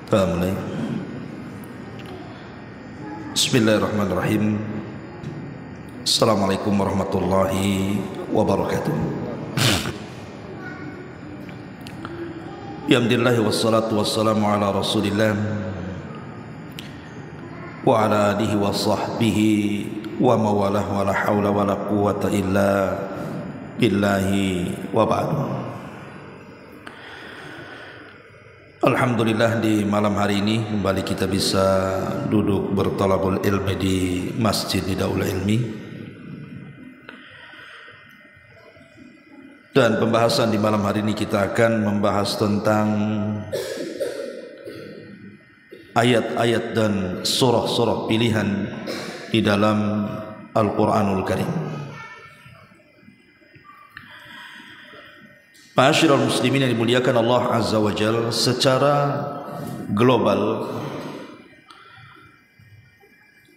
Mulai. Bismillahirrahmanirrahim. Assalamualaikum warahmatullahi wabarakatuh. Alhamdulillah wassalatu wassalamu ala Rasulillah wa ala alihi wa sahbihi wa mawalah wa la hawla wa la quwwata illa billahi wa ba'du. Alhamdulillah, di malam hari ini kembali kita bisa duduk bertalabul ilmi di Masjid Daul Ilmi. Dan pembahasan di malam hari ini kita akan membahas tentang ayat-ayat dan surah-surah pilihan di dalam Al-Quranul Karim. Ma'asyiral muslimin yang dimuliakan Allah Azza wa Jalla, secara global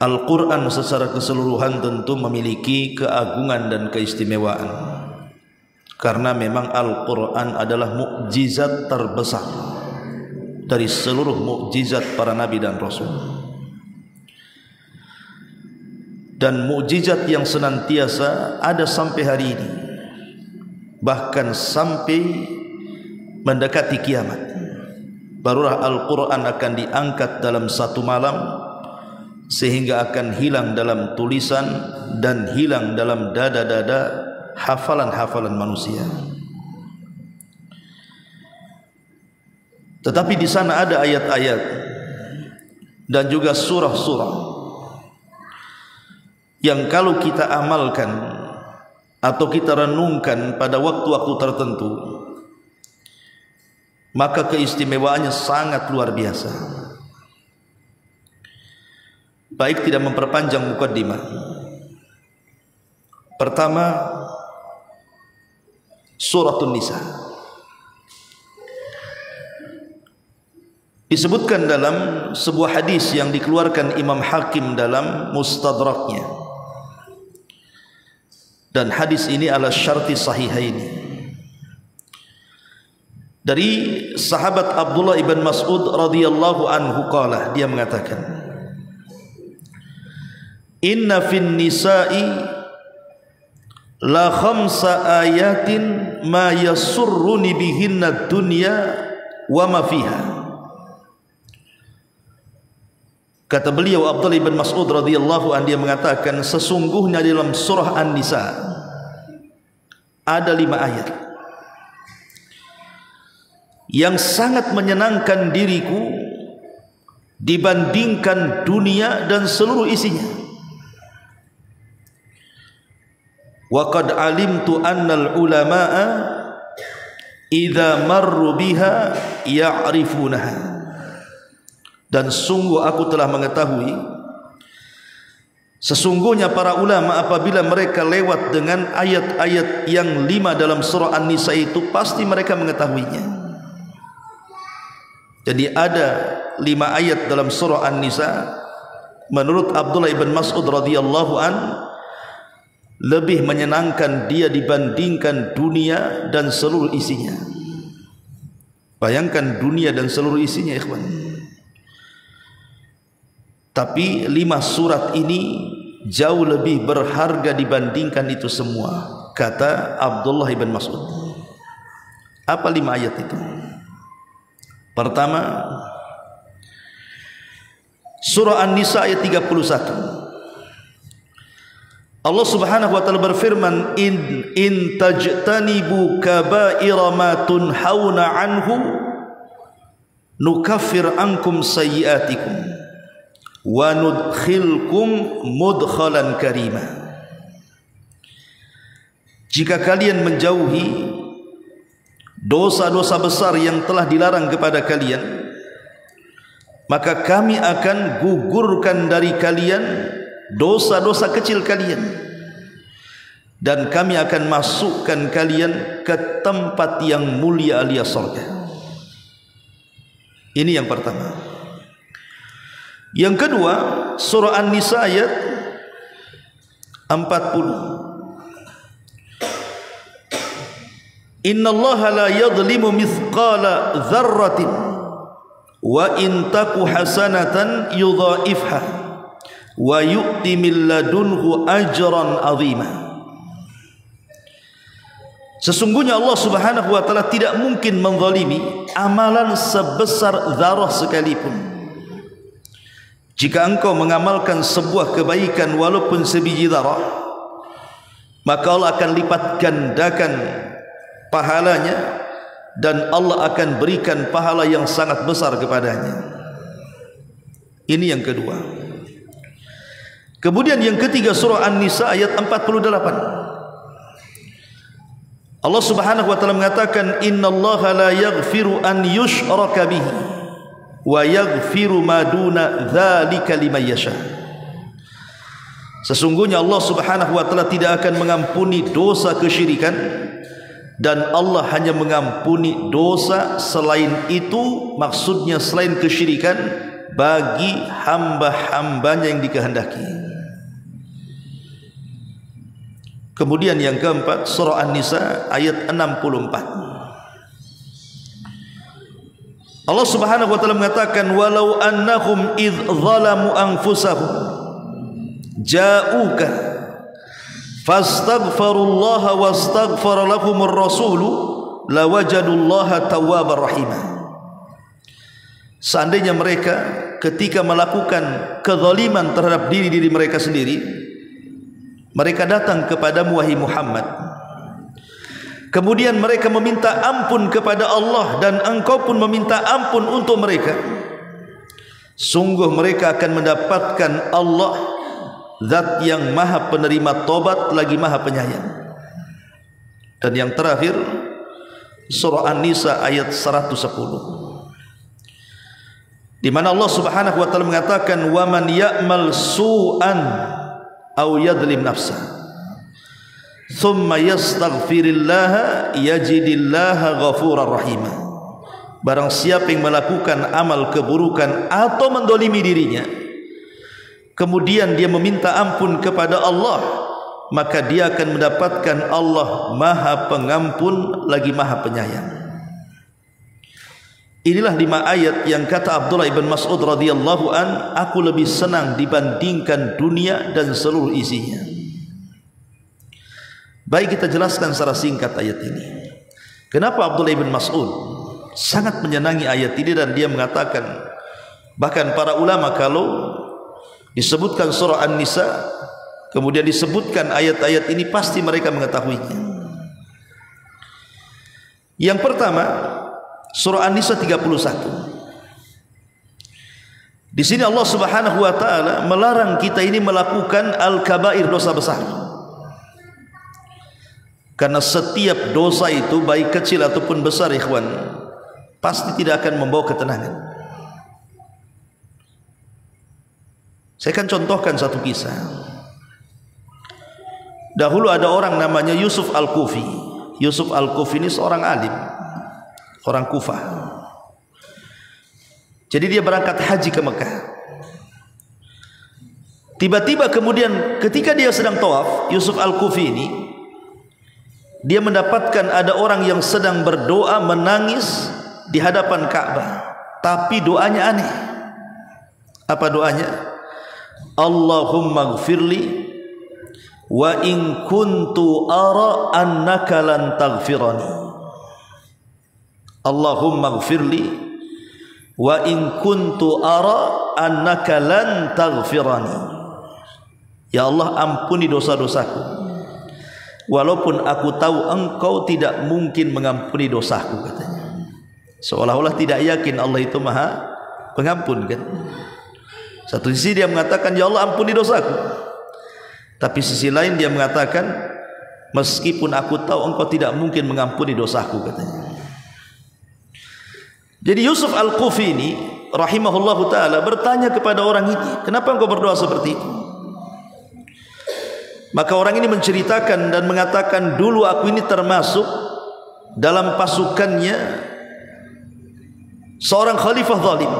Al-Quran secara keseluruhan tentu memiliki keagungan dan keistimewaan, karena memang Al-Quran adalah mukjizat terbesar dari seluruh mukjizat para nabi dan rasul, dan mukjizat yang senantiasa ada sampai hari ini, bahkan sampai mendekati kiamat. Barulah Al-Quran akan diangkat dalam satu malam, sehingga akan hilang dalam tulisan dan hilang dalam dada-dada hafalan-hafalan manusia. Tetapi di sana ada ayat-ayat dan juga surah-surah yang kalau kita amalkan atau kita renungkan pada waktu-waktu tertentu, maka keistimewaannya sangat luar biasa. Baik, tidak memperpanjang mukaddimah. Pertama, Suratun Nisa. Disebutkan dalam sebuah hadis yang dikeluarkan Imam Hakim dalam Mustadraknya, dan hadis ini ala syarti sahihaini, dari sahabat Abdullah ibn Mas'ud radhiyallahu anhu qala, dia mengatakan, inna fin nisa'i la khamsa ayatin ma yasurruni bihinna dunya wa ma fiha. Kata beliau Abdullah ibn Mas'ud radhiyallahu anhu, dia mengatakan, sesungguhnya dalam surah An-Nisa ada 5 ayat yang sangat menyenangkan diriku dibandingkan dunia dan seluruh isinya. Wa qad alimtu annal ulama'a idza marru biha ya'rifunaha. Dan sungguh aku telah mengetahui, sesungguhnya para ulama apabila mereka lewat dengan ayat-ayat yang 5 dalam surah An-Nisa itu, pasti mereka mengetahuinya. Jadi ada 5 ayat dalam surah An-Nisa, menurut Abdullah ibn Mas'ud radhiyallahu an, lebih menyenangkan dia dibandingkan dunia dan seluruh isinya. Bayangkan dunia dan seluruh isinya, ikhwan. Tapi 5 surat ini jauh lebih berharga dibandingkan itu semua, kata Abdullah ibn Mas'ud. Apa 5 ayat itu? Pertama, surah An-Nisa ayat 31. Allah Subhanahu wa taala berfirman, in tajtanibu kaba'ira ma tunhauna anhu nukaffir ankum sayyi'atikum wa nudkhilkum mudkhalan karima. Jika kalian menjauhi dosa-dosa besar yang telah dilarang kepada kalian, maka kami akan gugurkan dari kalian dosa-dosa kecil kalian, dan kami akan masukkan kalian ke tempat yang mulia alias surga. Ini yang pertama. Yang kedua, surah An-Nisa ayat 40. Innallaha la yadhlimu mithqala dzarratin wa in taku hasanatan yudhaifha wa yu'ti min ladunhu ajran 'azima. Sesungguhnya Allah Subhanahu wa taala tidak mungkin menzalimi amalan sebesar zarah sekalipun. Jika engkau mengamalkan sebuah kebaikan walaupun sebiji zarah, maka Allah akan lipat gandakan pahalanya dan Allah akan berikan pahala yang sangat besar kepadanya. Ini yang kedua. Kemudian yang ketiga, surah An-Nisa ayat 48. Allah Subhanahu wa taala mengatakan, innallaha la yaghfiru an yushraka bihi wa yaghfiru ma duna dzalika liman yasha. Sesungguhnya Allah Subhanahu wa taala tidak akan mengampuni dosa kesyirikan, dan Allah hanya mengampuni dosa selain itu, maksudnya selain kesyirikan, bagi hamba-hambanya yang dikehendaki. Kemudian yang keempat, surah An-Nisa ayat 64. Allah Subhanahu wa taala mengatakan, walau annahum idz zalamu anfusahum ja'uka fastaghfirullaha wastaghfara lahumur rasulu lawajadullaha tawwabar rahimah. Seandainya mereka ketika melakukan kezaliman terhadap diri mereka sendiri, mereka datang kepadamu wahai Muhammad, kemudian mereka meminta ampun kepada Allah dan engkau pun meminta ampun untuk mereka, sungguh mereka akan mendapatkan Allah, zat yang maha penerima tobat lagi maha penyayang. Dan yang terakhir, surah An-Nisa ayat 110, di mana Allah Subhanahu wa taala mengatakan, wa man ya'mal su'an aw yadlim nafsa thumma yastaghfirillaha yajidillaha ghafurar rahima. Barang siapa yang melakukan amal keburukan atau mendolimi dirinya, kemudian dia meminta ampun kepada Allah, maka dia akan mendapatkan Allah maha pengampun lagi maha penyayang. Inilah 5 ayat yang kata Abdullah ibn Mas'ud radhiyallahu an, aku lebih senang dibandingkan dunia dan seluruh isinya. Baik, kita jelaskan secara singkat ayat ini. Kenapa Abdullah ibn Mas'ud sangat menyenangi ayat ini, dan dia mengatakan, bahkan para ulama kalau disebutkan surah An-Nisa kemudian disebutkan ayat-ayat ini, pasti mereka mengetahuinya. Yang pertama, surah An-Nisa 31. Di sini Allah Subhanahu wa taala melarang kita ini melakukan al-kabair, dosa besar. Karena setiap dosa itu, baik kecil ataupun besar ikhwan, pasti tidak akan membawa ketenangan. Saya akan contohkan satu kisah. Dahulu ada orang namanya Yusuf Al-Kufi. Yusuf Al-Kufi ini seorang alim, orang Kufah. Jadi dia berangkat haji ke Mekah. Tiba-tiba kemudian ketika dia sedang tawaf, Yusuf Al-Kufi ini, dia mendapatkan ada orang yang sedang berdoa menangis di hadapan Ka'bah, tapi doanya aneh. Apa doanya? Allahumma gfirli wa in kuntu ara annaka lan taghfirani. Allahumma gfirli wa in kuntu ara annaka lan taghfirani. Ya Allah, ampuni dosa-dosaku, walaupun aku tahu engkau tidak mungkin mengampuni dosaku, katanya. Seolah-olah tidak yakin Allah itu maha pengampun, kan? Satu sisi dia mengatakan, ya Allah ampuni dosaku, tapi sisi lain dia mengatakan, meskipun aku tahu engkau tidak mungkin mengampuni dosaku, katanya. Jadi Yusuf Al-Kufi ini rahimahullahu ta'ala bertanya kepada orang ini, kenapa engkau berdoa seperti itu? Maka orang ini menceritakan dan mengatakan, dulu aku ini termasuk dalam pasukannya seorang khalifah zalim.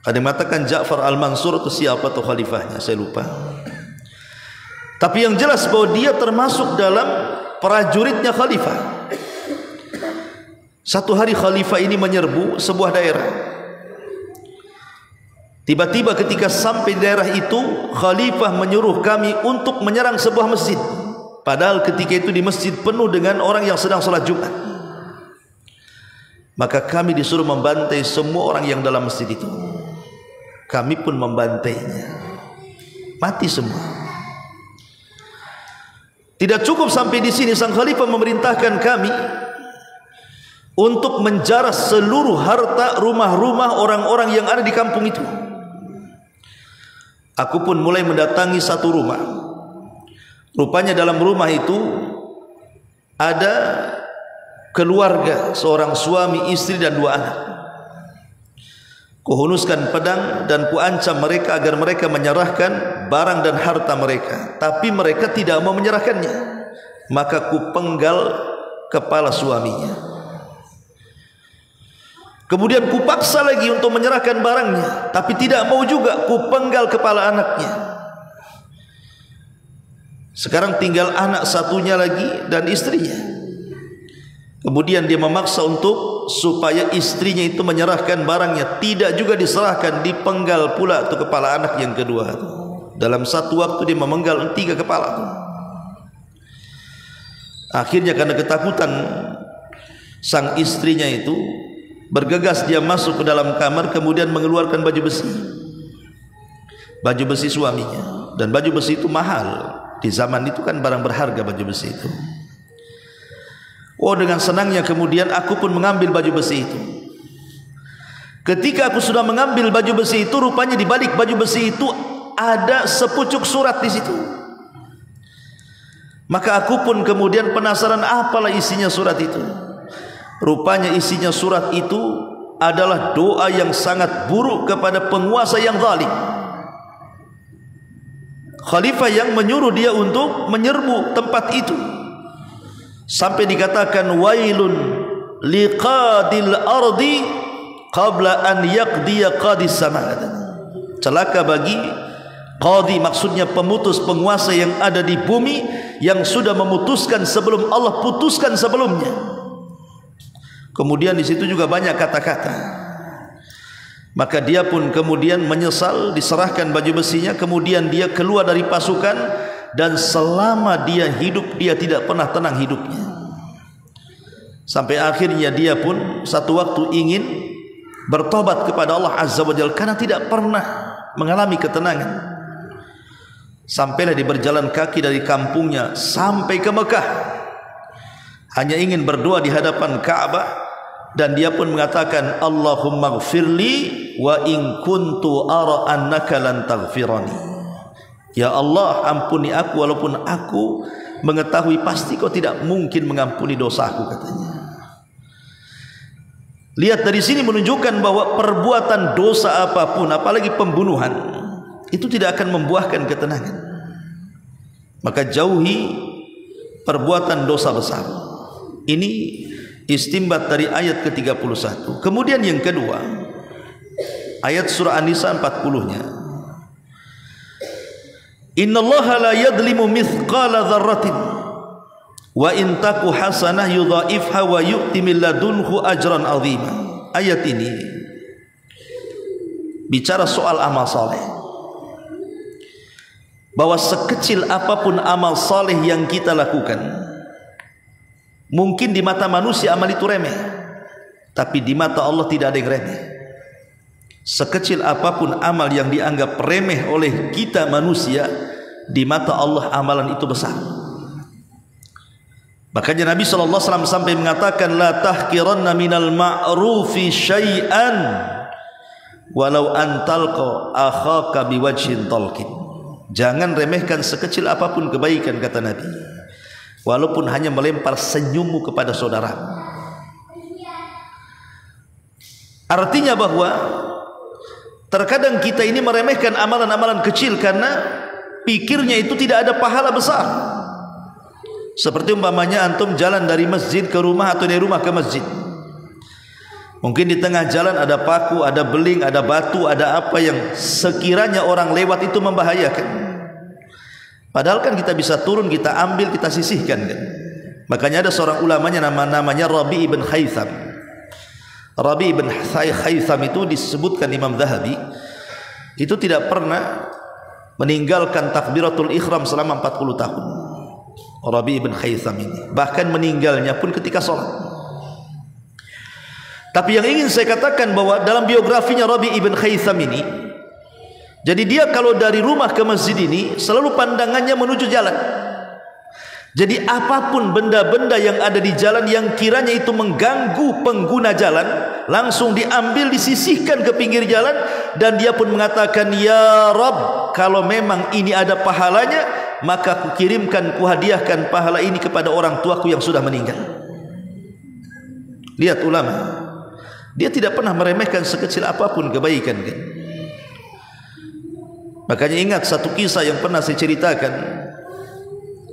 Ada yang mengatakan Ja'far Al-Mansur atau siapa atau khalifahnya, saya lupa. Tapi yang jelas bahwa dia termasuk dalam prajuritnya khalifah. Satu hari khalifah ini menyerbu sebuah daerah. Tiba-tiba ketika sampai di daerah itu, khalifah menyuruh kami untuk menyerang sebuah masjid. Padahal ketika itu di masjid penuh dengan orang yang sedang salat Jumat. Maka kami disuruh membantai semua orang yang dalam masjid itu. Kami pun membantainya. Mati semua. Tidak cukup sampai di sini, sang khalifah memerintahkan kami untuk menjarah seluruh harta rumah-rumah orang-orang yang ada di kampung itu. Aku pun mulai mendatangi satu rumah. Rupanya dalam rumah itu ada keluarga, seorang suami, istri dan 2 anak. Kuhunuskan pedang dan kuancam mereka agar mereka menyerahkan barang dan harta mereka. Tapi mereka tidak mau menyerahkannya. Maka kupenggal kepala suaminya. Kemudian kupaksa lagi untuk menyerahkan barangnya, tapi tidak mau juga, kupenggal kepala anaknya. Sekarang tinggal anak satunya lagi dan istrinya. Kemudian dia memaksa untuk supaya istrinya itu menyerahkan barangnya, tidak juga diserahkan, dipenggal pula itu kepala anak yang kedua. Dalam satu waktu dia memenggal 3 kepala. Akhirnya karena ketakutan sang istrinya itu, bergegas dia masuk ke dalam kamar, kemudian mengeluarkan baju besi. Baju besi suaminya. Dan baju besi itu mahal. Di zaman itu kan barang berharga baju besi itu. Oh, dengan senangnya kemudian aku pun mengambil baju besi itu. Ketika aku sudah mengambil baju besi itu, rupanya di balik baju besi itu ada sepucuk surat di situ. Maka aku pun kemudian penasaran apalah isinya surat itu. Rupanya isinya surat itu adalah doa yang sangat buruk kepada penguasa yang zalim. Khalifah yang menyuruh dia untuk menyerbu tempat itu. Sampai dikatakan wailun liqadil ardi qabla an yaqdiya qadis sama. Celaka bagi qadi, maksudnya pemutus, penguasa yang ada di bumi, yang sudah memutuskan sebelum Allah putuskan sebelumnya. Kemudian di situ juga banyak kata-kata. Maka dia pun kemudian menyesal, diserahkan baju besinya, kemudian dia keluar dari pasukan, dan selama dia hidup dia tidak pernah tenang hidupnya. Sampai akhirnya dia pun satu waktu ingin bertobat kepada Allah Azza wa Jalla karena tidak pernah mengalami ketenangan. Sampailah di berjalan kaki dari kampungnya sampai ke Mekah, hanya ingin berdoa di hadapan Ka'bah. Dan dia pun mengatakan, Allahumma gfirli wa in kuntu ara annaka lan taghfirani. Ya Allah, ampuni aku walaupun aku mengetahui pasti kau tidak mungkin mengampuni dosaku, katanya. Lihat dari sini menunjukkan bahwa perbuatan dosa apapun, apalagi pembunuhan, itu tidak akan membuahkan ketenangan. Maka jauhi perbuatan dosa besar. Ini istimbat dari ayat ke-31. Kemudian yang kedua, ayat surah An-Nisa 40-nya. Innallaha la yadlimu mithqala dzarratin wa in taku hasanah yudhaifha wa yu'ti min ladunhu ajran 'azima. Ayat ini bicara soal amal saleh, bahwa sekecil apapun amal saleh yang kita lakukan, mungkin di mata manusia amal itu remeh, tapi di mata Allah tidak ada yang remeh. Sekecil apapun amal yang dianggap remeh oleh kita manusia, di mata Allah amalan itu besar. Makanya Nabi SAW sampai mengatakan, la tahkiranna minal ma'rufi syai'an walau antalqa akhaka biwajhin talqin. Jangan remehkan sekecil apapun kebaikan, kata Nabi, walaupun hanya melempar senyummu kepada saudara. Artinya bahwa terkadang kita ini meremehkan amalan-amalan kecil karena pikirnya itu tidak ada pahala besar. Seperti umpamanya antum jalan dari masjid ke rumah atau dari rumah ke masjid. Mungkin di tengah jalan ada paku, ada beling, ada batu, ada apa yang sekiranya orang lewat itu membahayakan. Padahal kan kita bisa turun, kita ambil, kita sisihkan kan. Makanya ada seorang ulamanya namanya Rabi ibn Haytham. Rabi bin Khaytham itu disebutkan Imam Zahabi itu tidak pernah meninggalkan takbiratul ihram selama 40 tahun. Rabi bin Khaytham ini bahkan meninggalnya pun ketika sholat. Tapi yang ingin saya katakan bahwa dalam biografinya Rabi bin Khaytham ini, jadi dia kalau dari rumah ke masjid ini selalu pandangannya menuju jalan. Jadi apapun benda-benda yang ada di jalan yang kiranya itu mengganggu pengguna jalan, langsung diambil, disisihkan ke pinggir jalan. Dan dia pun mengatakan, ya Rabb, kalau memang ini ada pahalanya, maka kukirimkan, kuhadiahkan pahala ini kepada orang tuaku yang sudah meninggal. Lihat ulama, dia tidak pernah meremehkan sekecil apapun kebaikan kan? Makanya ingat satu kisah yang pernah saya ceritakan,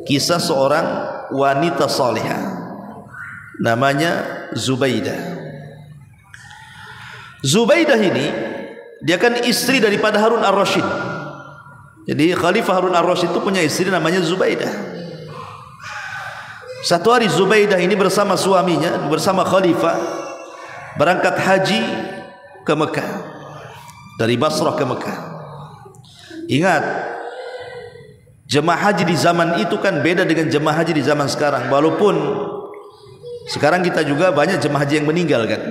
kisah seorang wanita salihah namanya Zubaidah. Zubaidah ini dia kan istri daripada Harun ar-Rasyid. Jadi Khalifah Harun ar-Rasyid itu punya istri namanya Zubaidah. Satu hari Zubaidah ini bersama suaminya, bersama Khalifah, berangkat haji ke Mekah, dari Basrah ke Mekah. Ingat, jemaah haji di zaman itu kan beda dengan jemaah haji di zaman sekarang. Walaupun sekarang kita juga banyak jemaah haji yang meninggal kan.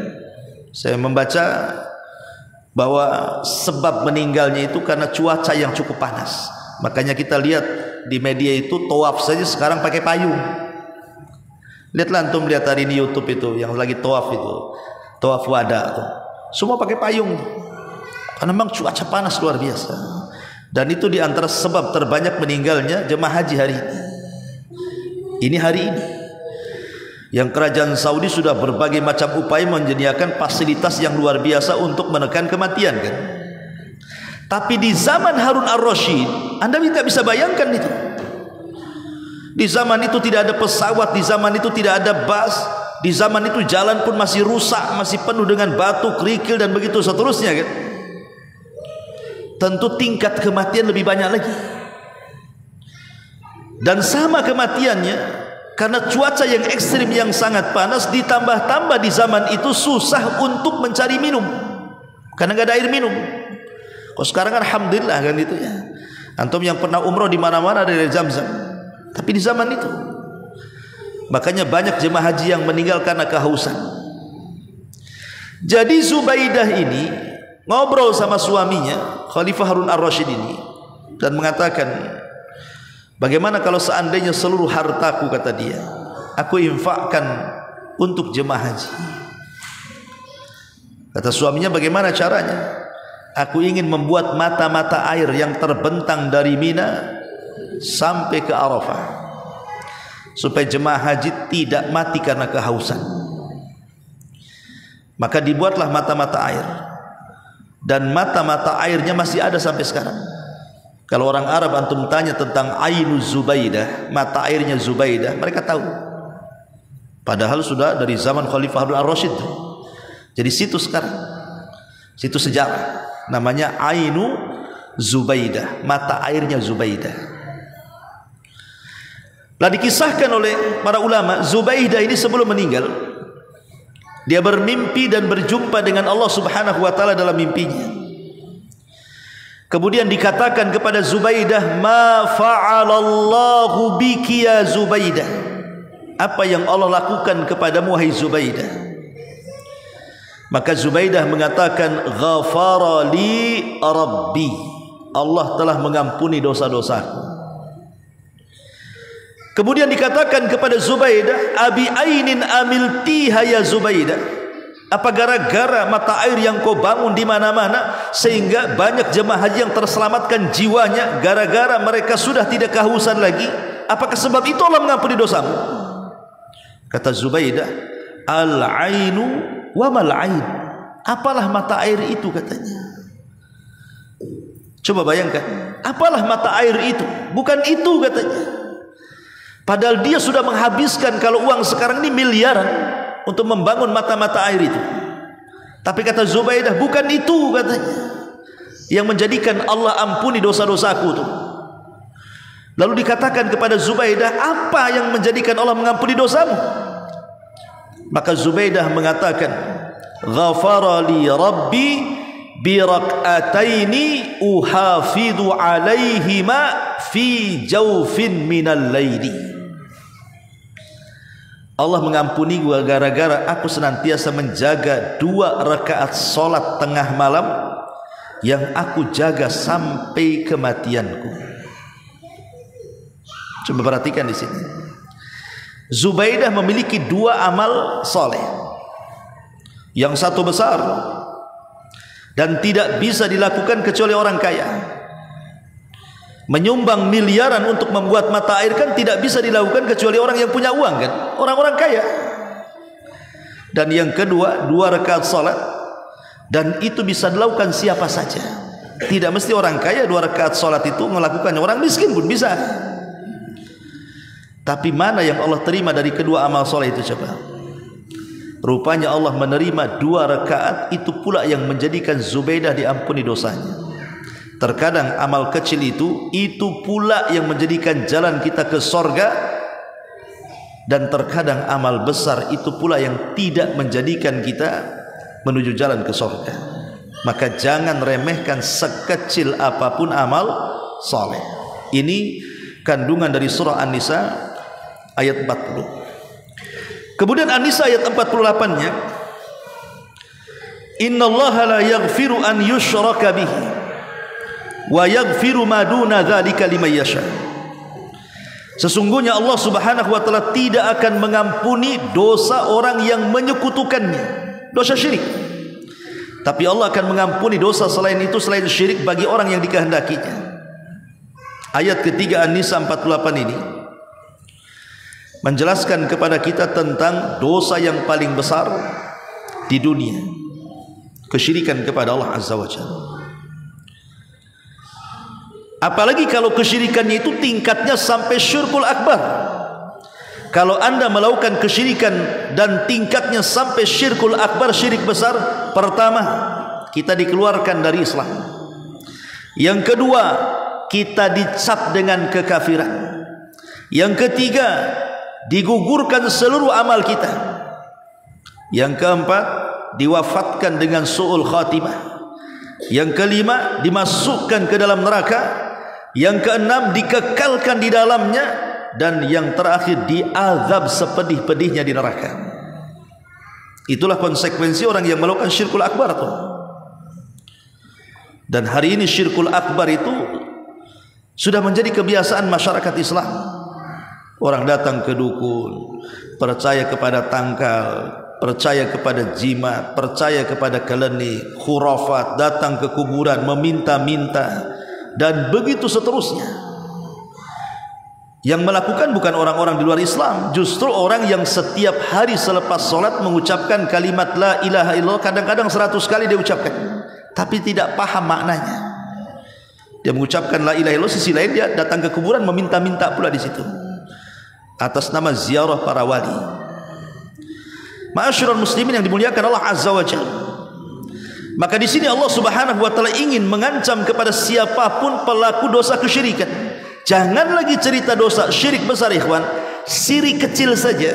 Saya membaca bahwa sebab meninggalnya itu karena cuaca yang cukup panas. Makanya kita lihat di media itu tawaf saja sekarang pakai payung. Lihatlah antum, lihat hari ini YouTube itu yang lagi tawaf itu, tawaf wada tuh. Semua pakai payung. Karena memang cuaca panas luar biasa. Dan itu diantara sebab terbanyak meninggalnya jemaah haji hari ini. Ini hari ini yang kerajaan Saudi sudah berbagai macam upaya menyediakan fasilitas yang luar biasa untuk menekan kematian kan. Tapi di zaman Harun ar-Rasyid, Anda tidak bisa bayangkan itu. Di zaman itu tidak ada pesawat, di zaman itu tidak ada bus, di zaman itu jalan pun masih rusak, masih penuh dengan batu, kerikil dan begitu seterusnya kan. Tentu tingkat kematian lebih banyak lagi. Dan sama kematiannya karena cuaca yang ekstrim yang sangat panas, ditambah-tambah di zaman itu susah untuk mencari minum karena nggak ada air minum. Kalau sekarang kan alhamdulillah kan itu ya. Antum yang pernah umroh di mana-mana ada air Zam-Zam. Tapi di zaman itu makanya banyak jemaah haji yang meninggal karena kehausan. Jadi Zubaidah ini ngobrol sama suaminya Khalifah Harun ar-Rasyid ini dan mengatakan, bagaimana kalau seandainya seluruh hartaku, kata dia, aku infakkan untuk jemaah haji. Kata suaminya, bagaimana caranya? Aku ingin membuat mata-mata air yang terbentang dari Mina sampai ke Arafah, supaya jemaah haji tidak mati karena kehausan. Maka dibuatlah mata-mata air, dan mata-mata airnya masih ada sampai sekarang. Kalau orang Arab antum tanya tentang Ainu Zubaidah, mata airnya Zubaidah, mereka tahu. Padahal sudah dari zaman Khalifah Harun ar-Rasyid. Jadi situ sekarang, situ sejarah, namanya Ainu Zubaidah, mata airnya Zubaidah. Lah dikisahkan oleh para ulama, Zubaidah ini sebelum meninggal, dia bermimpi dan berjumpa dengan Allah Subhanahu wa taala dalam mimpinya. Kemudian dikatakan kepada Zubaidah, "Ma fa'alallahu biki ya Zubaidah?" Apa yang Allah lakukan kepadamu wahai Zubaidah? Maka Zubaidah mengatakan, "Ghafara li Rabbi." Allah telah mengampuni dosa-dosaku. Kemudian dikatakan kepada Zubaidah, "Abi ainin amiltiha ya Zubaidah?" Apa gara-gara mata air yang kau bangun di mana-mana sehingga banyak jemaah haji yang terselamatkan jiwanya gara-gara mereka sudah tidak kehausan lagi? Apakah sebab itu Allah mengampuni dosamu? Kata Zubaidah, "Al-ainu wa mal-ain." Apalah mata air itu, katanya. Coba bayangkan, apalah mata air itu? Bukan itu, katanya. Padahal dia sudah menghabiskan kalau uang sekarang ini miliaran untuk membangun mata-mata air itu. Tapi kata Zubaidah, bukan itu, katanya, yang menjadikan Allah ampuni dosa-dosaku itu. Lalu dikatakan kepada Zubaidah, apa yang menjadikan Allah mengampuni dosamu? Maka Zubaidah mengatakan, ghafara li rabbi bi rak'ataini uhafidhu alaihima fi jawfin minal laili. Allah mengampuni gua gara-gara aku senantiasa menjaga 2 rakaat salat tengah malam yang aku jaga sampai kematianku. Coba perhatikan di sini. Zubaidah memiliki 2 amal soleh. Yang satu besar dan tidak bisa dilakukan kecuali orang kaya. Menyumbang miliaran untuk membuat mata air kan tidak bisa dilakukan kecuali orang yang punya uang kan, orang-orang kaya. Dan yang kedua 2 rakaat salat, dan itu bisa dilakukan siapa saja. Tidak mesti orang kaya 2 rakaat salat itu melakukannya, orang miskin pun bisa. Tapi mana yang Allah terima dari kedua amal soleh itu coba? Rupanya Allah menerima 2 rakaat itu pula yang menjadikan Zubaidah diampuni dosanya. Terkadang amal kecil itu pula yang menjadikan jalan kita ke sorga, dan terkadang amal besar itu pula yang tidak menjadikan kita menuju jalan ke sorga. Maka jangan remehkan sekecil apapun amal soleh. Ini kandungan dari surah An-Nisa ayat 40. Kemudian An-Nisa ayat 48-nya, innallaha la yaghfiru an yushraka bihi wa yaghfiru ma duna dzalika liman yasha. Sesungguhnya Allah Subhanahu wa taala tidak akan mengampuni dosa orang yang menyekutukannya, dosa syirik. Tapi Allah akan mengampuni dosa selain itu, selain syirik, bagi orang yang dikehendakinya. Ayat ketiga An-Nisa 48 ini menjelaskan kepada kita tentang dosa yang paling besar di dunia, kesyirikan kepada Allah Azza wa Jalla. Apalagi kalau kesyirikannya itu tingkatnya sampai syirkul akbar. Kalau anda melakukan kesyirikan dan tingkatnya sampai syirkul akbar, syirik besar, pertama, kita dikeluarkan dari Islam. Yang kedua, kita dicap dengan kekafiran. Yang ketiga, digugurkan seluruh amal kita. Yang keempat, diwafatkan dengan su'ul khatimah. Yang kelima, dimasukkan ke dalam neraka. Yang keenam, dikekalkan di dalamnya. Dan yang terakhir, diazab sepedih-pedihnya di neraka. Itulah konsekuensi orang yang melakukan syirkul akbar tuh. Dan hari ini syirkul akbar itu sudah menjadi kebiasaan masyarakat Islam. Orang datang ke dukun, percaya kepada tangkal, percaya kepada jimat, percaya kepada keleni, khurafat, datang ke kuburan, meminta-minta, dan begitu seterusnya. Yang melakukan bukan orang-orang di luar Islam, justru orang yang setiap hari selepas sholat mengucapkan kalimat la ilaha illallah, kadang-kadang 100 kali dia ucapkan, tapi tidak paham maknanya. Dia mengucapkan la ilaha illallah, sisi lain dia datang ke kuburan meminta-minta pula di situ atas nama ziarah para wali. Ma'asyiral muslimin yang dimuliakan Allah Azza wa Jalla. Maka di sini Allah Subhanahu wa taala ingin mengancam kepada siapapun pelaku dosa kesyirikan. Jangan lagi cerita dosa syirik besar, ikhwan. Syirik kecil saja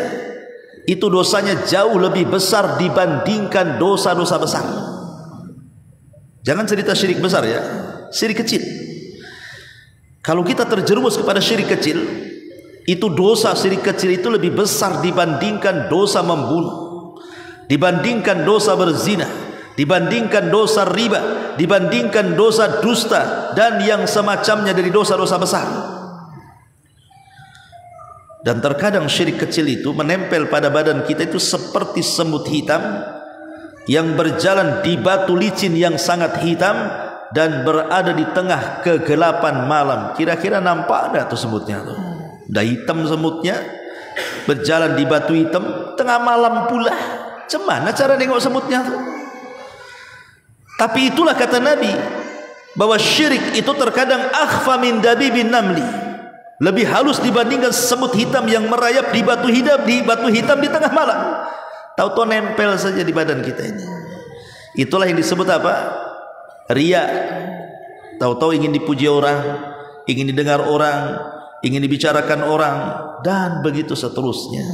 itu dosanya jauh lebih besar dibandingkan dosa-dosa besar. Jangan cerita syirik besar ya, syirik kecil. Kalau kita terjerumus kepada syirik kecil, itu dosa syirik kecil itu lebih besar dibandingkan dosa membunuh, dibandingkan dosa berzina, dibandingkan dosa riba, dibandingkan dosa dusta, dan yang semacamnya dari dosa-dosa besar. Dan terkadang syirik kecil itu menempel pada badan kita itu seperti semut hitam yang berjalan di batu licin yang sangat hitam dan berada di tengah kegelapan malam. Kira-kira nampak ada tuh semutnya tuh? Udah hitam semutnya, berjalan di batu hitam tengah malam pula. Cemana cara nengok semutnya tuh? Tapi itulah kata Nabi, bahwa syirik itu terkadang akhfa min dabibin namli, lebih halus dibandingkan semut hitam yang merayap di batu hitam di tengah malam. Tahu-tahu nempel saja di badan kita ini. Itulah yang disebut apa? Riya. Tahu-tahu ingin dipuji orang, ingin didengar orang, ingin dibicarakan orang, dan begitu seterusnya.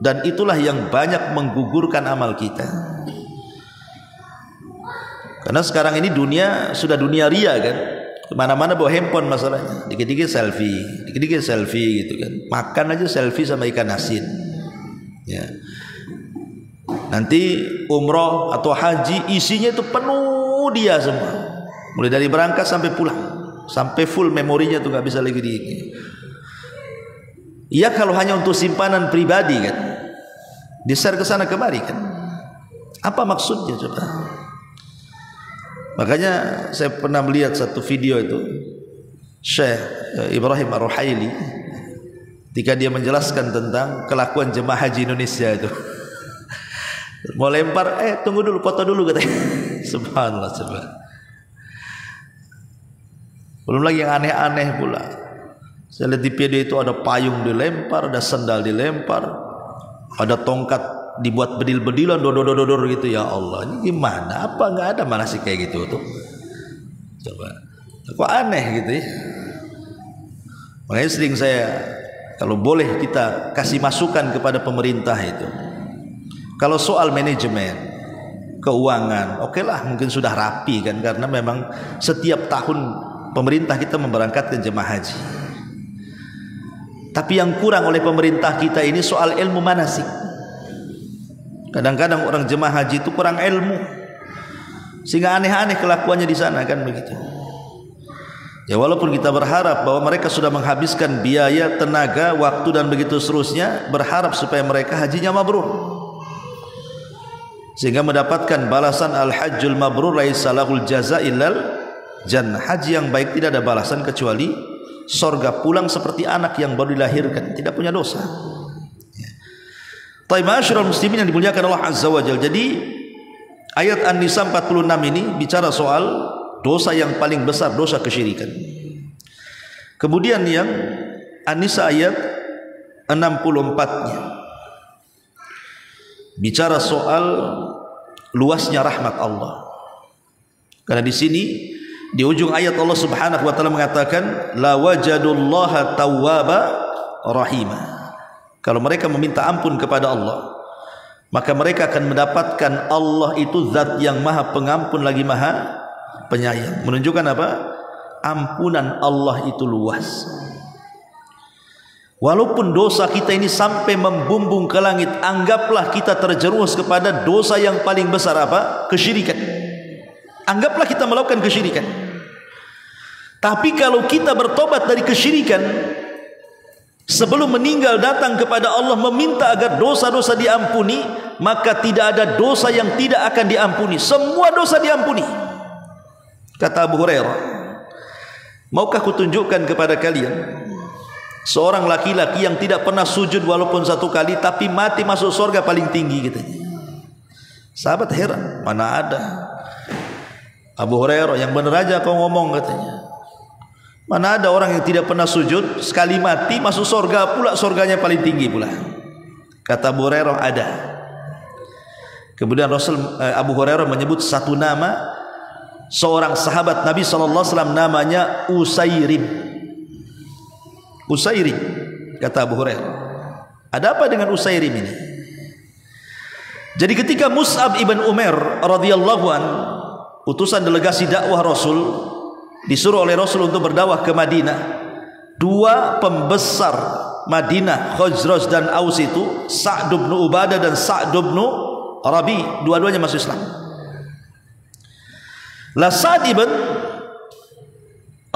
Dan itulah yang banyak menggugurkan amal kita. Karena sekarang ini dunia sudah dunia ria kan. Kemana-mana bawa handphone masalahnya. Dikit-dikit selfie gitu kan. Makan aja selfie sama ikan asin. Ya. Nanti umroh atau haji isinya itu penuh dia semua. Mulai dari berangkat sampai pulang, sampai full memorinya tuh nggak bisa lagi Iya kalau hanya untuk simpanan pribadi kan, di-share ke sana kemari kan. Apa maksudnya coba? Makanya saya pernah melihat satu video itu Syekh Ibrahim Ar-Ruhaili ketika dia menjelaskan tentang kelakuan jemaah haji Indonesia itu. Mau lempar, tunggu dulu, foto dulu katanya. Subhanallah, subhanallah. Belum lagi yang aneh-aneh pula. Saya lihat di video itu ada payung dilempar, ada sandal dilempar, ada tongkat dibuat bedil-bedilan, dodor gitu. Ya Allah, ini gimana? Apa nggak ada malah sih kayak gitu tuh? Coba, kok aneh gitu ya? Makanya sering saya, kalau boleh kita kasih masukan kepada pemerintah itu. Kalau soal manajemen keuangan, oke lah, mungkin sudah rapi kan, karena memang setiap tahun pemerintah kita memberangkatkan jemaah haji. Tapi yang kurang oleh pemerintah kita ini soal ilmu manasik. Kadang-kadang orang jemaah haji itu kurang ilmu, sehingga aneh-aneh kelakuannya di sana kan begitu. Ya walaupun kita berharap bahwa mereka sudah menghabiskan biaya, tenaga, waktu dan begitu seterusnya, berharap supaya mereka hajinya mabrur, sehingga mendapatkan balasan al-hajjul mabrur laisa lahul jaza illal jannah. Haji yang baik tidak ada balasan kecuali surga, pulang seperti anak yang baru dilahirkan, tidak punya dosa. Taib ma'asyiral muslimin yang dimuliakan Allah Azza wa Jalla. Jadi ayat An-Nisa 46 ini bicara soal dosa yang paling besar, dosa kesyirikan. Kemudian yang An-Nisa ayat 64-nya bicara soal luasnya rahmat Allah. Karena di sini di ujung ayat Allah Subhanahu wa taala mengatakan la wajadullaha tawwaba rahima. Kalau mereka meminta ampun kepada Allah, maka mereka akan mendapatkan Allah itu zat yang maha pengampun lagi maha penyayang. Menunjukkan apa? Ampunan Allah itu luas. Walaupun dosa kita ini sampai membumbung ke langit, anggaplah kita terjerumus kepada dosa yang paling besar apa? Kesyirikan. Anggaplah kita melakukan kesyirikan. Tapi kalau kita bertobat dari kesyirikan, sebelum meninggal datang kepada Allah meminta agar dosa-dosa diampuni, maka tidak ada dosa yang tidak akan diampuni. Semua dosa diampuni. Kata Abu Hurairah, maukah kutunjukkan kepada kalian seorang laki-laki yang tidak pernah sujud walaupun satu kali, tapi mati masuk surga paling tinggi katanya. Sahabat heran, mana ada. Abu Hurairah, yang benar aja kau ngomong katanya. Mana ada orang yang tidak pernah sujud, sekali mati masuk surga pula, surganya paling tinggi pula. Kata Abu Hurairah, ada. Kemudian Abu Hurairah menyebut satu nama seorang sahabat Nabi SAW, namanya Usairim. Usairim, kata Abu Hurairah. Ada apa dengan Usairim ini? Jadi ketika Mus'ab ibn Umair radhiyallahu an, utusan delegasi dakwah Rasul, disuruh oleh Rasul untuk berdakwah ke Madinah, dua pembesar Madinah, Khazraj dan Aus itu, Sa'd bin Ubadah dan Sa'd bin Rabi, dua-duanya masuk Islam. Lah Sa'd bin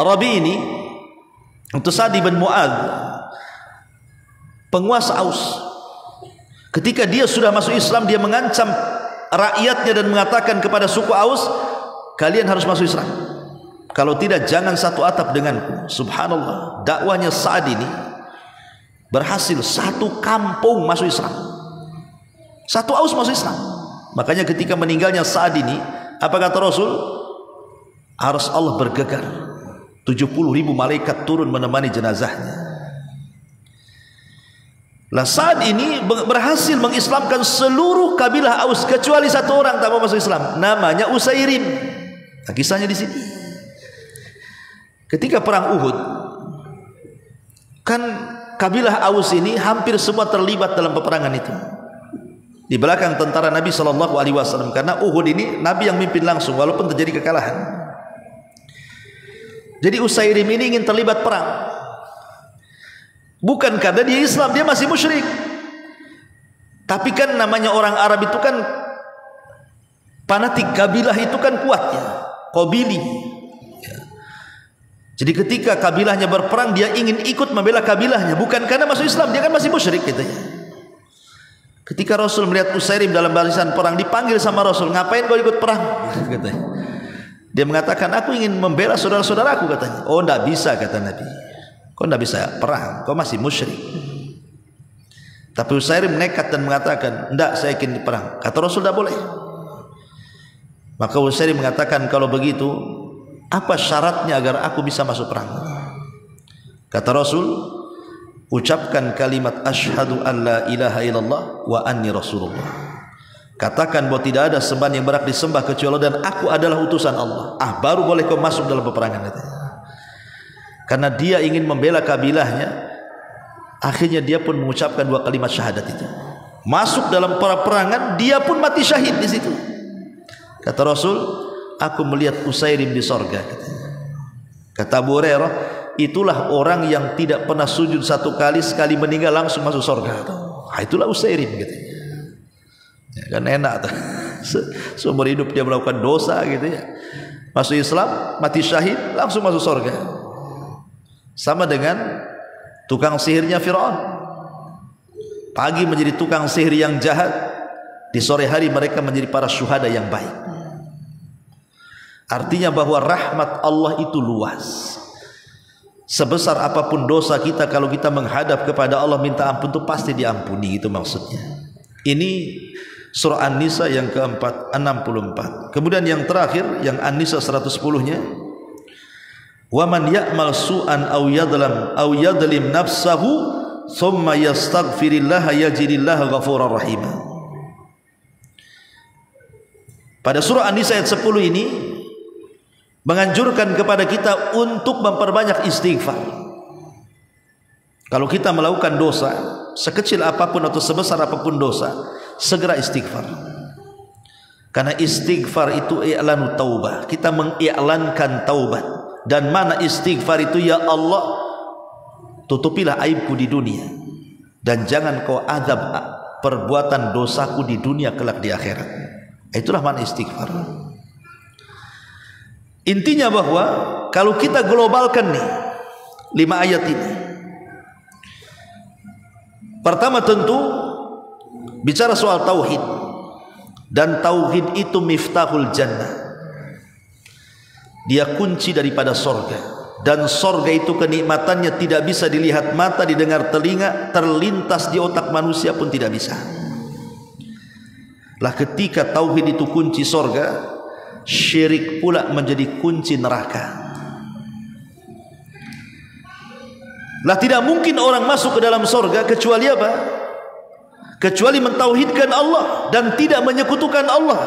Rabi ini untuk Sa'd bin Mu'adz, penguasa Aus. Ketika dia sudah masuk Islam, dia mengancam rakyatnya dan mengatakan kepada suku Aus, kalian harus masuk Islam, kalau tidak jangan satu atap denganku. Subhanallah, dakwahnya Sa'd ini berhasil, satu kampung masuk Islam, satu Aus masuk Islam. Makanya ketika meninggalnya Sa'd ini, apa kata Rasul? Harus Allah bergegar, 70.000 malaikat turun menemani jenazahnya. Lah Sa'd ini berhasil mengislamkan seluruh kabilah Aus kecuali satu orang tak mau masuk Islam, namanya Usairim. Nah, kisahnya di sini. Ketika perang Uhud, kan kabilah Aus ini hampir semua terlibat dalam peperangan itu. di belakang tentara Nabi SAW, karena Uhud ini Nabi yang mimpin langsung walaupun terjadi kekalahan. Jadi Usairim ini ingin terlibat perang, bukan karena dia Islam, dia masih musyrik. Tapi kan namanya orang Arab itu kan fanatik, kabilah itu kan kuatnya, qabili. Jadi ketika kabilahnya berperang, dia ingin ikut membela kabilahnya, bukan karena masuk Islam, dia kan masih musyrik gitu ya. Ketika Rasul melihat Usairim dalam barisan perang, dipanggil sama Rasul, ngapain kau ikut perang? Katanya. Dia mengatakan, aku ingin membela saudara-saudaraku, katanya. Oh, tidak bisa, kata Nabi. Kau tidak bisa perang, kau masih musyrik. Tapi Usairim nekat dan mengatakan, tidak, saya ingin perang. Kata Rasul, tidak boleh. Maka Usairim mengatakan, kalau begitu, apa syaratnya agar aku bisa masuk perang? Kata Rasul, ucapkan kalimat asyhadu an la ilaha illallah wa anni rasulullah. Katakan bahwa tidak ada sembahan yang berhak disembah kecuali Allah dan aku adalah utusan Allah. Baru boleh kau masuk dalam peperangan itu. Karena dia ingin membela kabilahnya, akhirnya dia pun mengucapkan 2 kalimat syahadat itu. Masuk dalam peperangan, dia pun mati syahid di situ. Kata Rasul, aku melihat Usairim di sorga. Kata Abu Hurairah, itulah orang yang tidak pernah sujud 1 kali, sekali meninggal langsung masuk sorga. Itulah Usairim gitu. Ya, kan enak tuh. Seumur hidup dia melakukan dosa gitu ya, masuk Islam, mati syahid, langsung masuk sorga. Sama dengan tukang sihirnya Fir'aun. Pagi menjadi tukang sihir yang jahat, di sore hari mereka menjadi para syuhada yang baik. Artinya bahwa rahmat Allah itu luas. Sebesar apapun dosa kita, kalau kita menghadap kepada Allah minta ampun, itu pasti diampuni. Itu maksudnya. Ini surah An-Nisa yang keempat 64. Kemudian yang terakhir, yang An-Nisa 110-nya, wa man ya'mal su'an aw yadlim nafsahu thumma yastaghfirillaha yajidillaha ghafurar rahim. Pada surah An-Nisa ayat 10 ini menganjurkan kepada kita untuk memperbanyak istighfar. Kalau kita melakukan dosa, sekecil apapun atau sebesar apapun dosa, segera istighfar. Karena istighfar itu i'lanu taubah, kita mengiklankan taubat. Dan mana istighfar itu, ya Allah, tutupilah aibku di dunia dan jangan kau azab perbuatan dosaku di dunia kelak di akhirat. Itulah mana istighfar. Intinya bahwa kalau kita globalkan nih 5 ayat ini, pertama tentu bicara soal tauhid, dan tauhid itu miftahul jannah, dia kunci daripada sorga, dan sorga itu kenikmatannya tidak bisa dilihat mata, didengar telinga, terlintas di otak manusia pun tidak bisa. Lah ketika tauhid itu kunci sorga, syirik pula menjadi kunci neraka. Lah tidak mungkin orang masuk ke dalam sorga kecuali apa? Kecuali mentauhidkan Allah dan tidak menyekutukan Allah,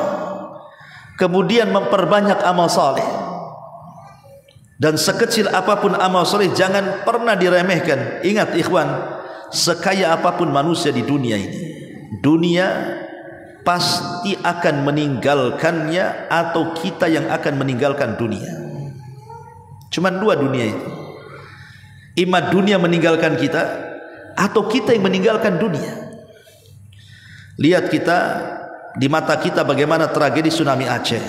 kemudian memperbanyak amal saleh. Dan sekecil apapun amal saleh jangan pernah diremehkan. Ingat ikhwan, sekaya apapun manusia di dunia ini, dunia pasti akan meninggalkannya atau kita yang akan meninggalkan dunia. Cuman 2 dunia itu. Ima dunia meninggalkan kita atau kita yang meninggalkan dunia. Lihat kita, di mata kita bagaimana tragedi tsunami Aceh,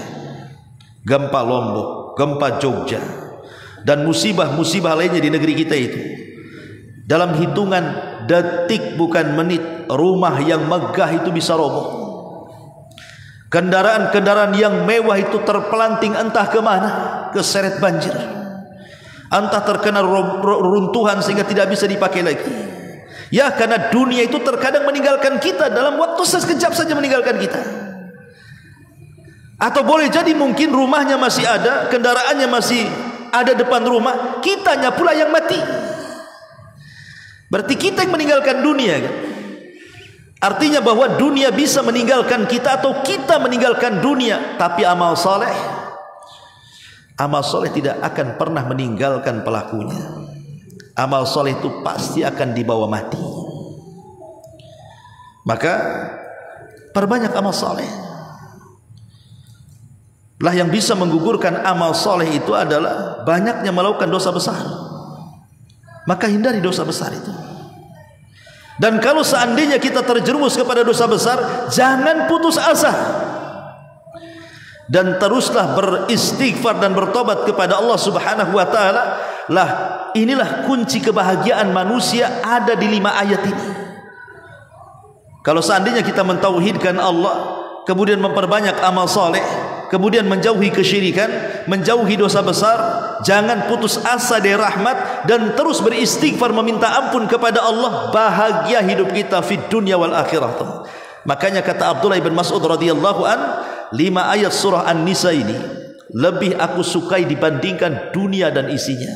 gempa Lombok, gempa Jogja, dan musibah-musibah lainnya di negeri kita itu. Dalam hitungan detik bukan menit, rumah yang megah itu bisa roboh. Kendaraan-kendaraan yang mewah itu terpelanting entah kemana, keseret banjir, entah terkena runtuhan sehingga tidak bisa dipakai lagi. Ya, karena dunia itu terkadang meninggalkan kita, dalam waktu sekejap saja meninggalkan kita. Atau boleh jadi mungkin rumahnya masih ada, kendaraannya masih ada depan rumah, kitanya pula yang mati. Berarti kita yang meninggalkan dunia kan? Artinya bahwa dunia bisa meninggalkan kita atau kita meninggalkan dunia, tapi amal soleh tidak akan pernah meninggalkan pelakunya. Amal soleh itu pasti akan dibawa mati. Maka perbanyak amal soleh. Lah yang bisa menggugurkan amal soleh itu adalah banyaknya melakukan dosa besar. Maka hindari dosa besar itu. Dan kalau seandainya kita terjerumus kepada dosa besar, jangan putus asa. Dan teruslah beristighfar dan bertobat kepada Allah Subhanahu wa taala. Lah inilah kunci kebahagiaan manusia ada di 5 ayat ini. Kalau seandainya kita mentauhidkan Allah, kemudian memperbanyak amal soleh, kemudian menjauhi kesyirikan, menjauhi dosa besar, jangan putus asa dari rahmat, dan terus beristighfar meminta ampun kepada Allah, bahagia hidup kita fid dunya wal akhirah. Makanya kata Abdullah bin Mas'ud radhiyallahu an, 5 ayat surah An-Nisa ini lebih aku sukai dibandingkan dunia dan isinya.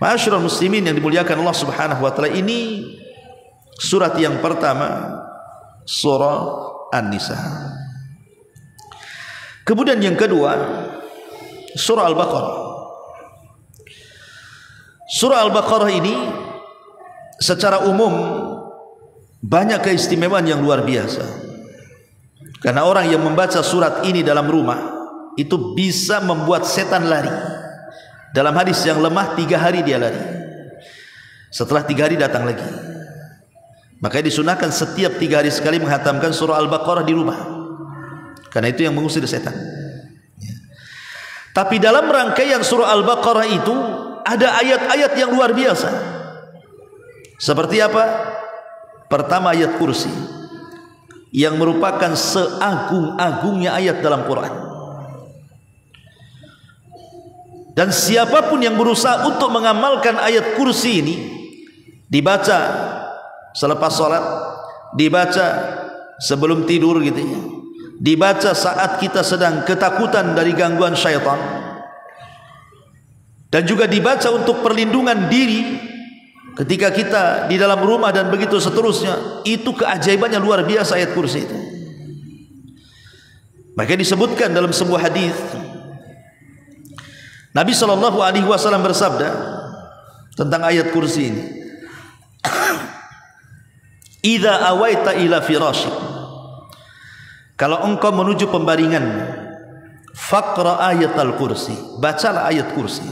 Ma'asyiral muslimin yang dimuliakan Allah Subhanahu wa taala, ini surat yang pertama, surah An-Nisa. Kemudian yang kedua, surah Al-Baqarah. Surah Al-Baqarah ini secara umum banyak keistimewaan yang luar biasa. Karena orang yang membaca surat ini dalam rumah itu bisa membuat setan lari. Dalam hadis yang lemah 3 hari dia lari. Setelah 3 hari datang lagi. Makanya disunahkan setiap 3 hari sekali menghatamkan surah Al-Baqarah di rumah. Karena itu yang mengusir setan. Ya. Tapi dalam rangkaian surah Al-Baqarah itu ada ayat-ayat yang luar biasa. Seperti apa? Pertama ayat kursi, yang merupakan seagung-agungnya ayat dalam Quran. Dan siapapun yang berusaha untuk mengamalkan ayat kursi ini, dibaca selepas sholat, dibaca sebelum tidur gitu ya, dibaca saat kita sedang ketakutan dari gangguan syaitan, dan juga dibaca untuk perlindungan diri ketika kita di dalam rumah dan begitu seterusnya. Itu keajaibannya luar biasa ayat kursi itu. Maka disebutkan dalam sebuah hadis, Nabi SAW bersabda tentang ayat kursi ini, idza awaita ila firasyik, kalau engkau menuju pembaringan, faqra ayatal kursi, bacalah ayat kursi,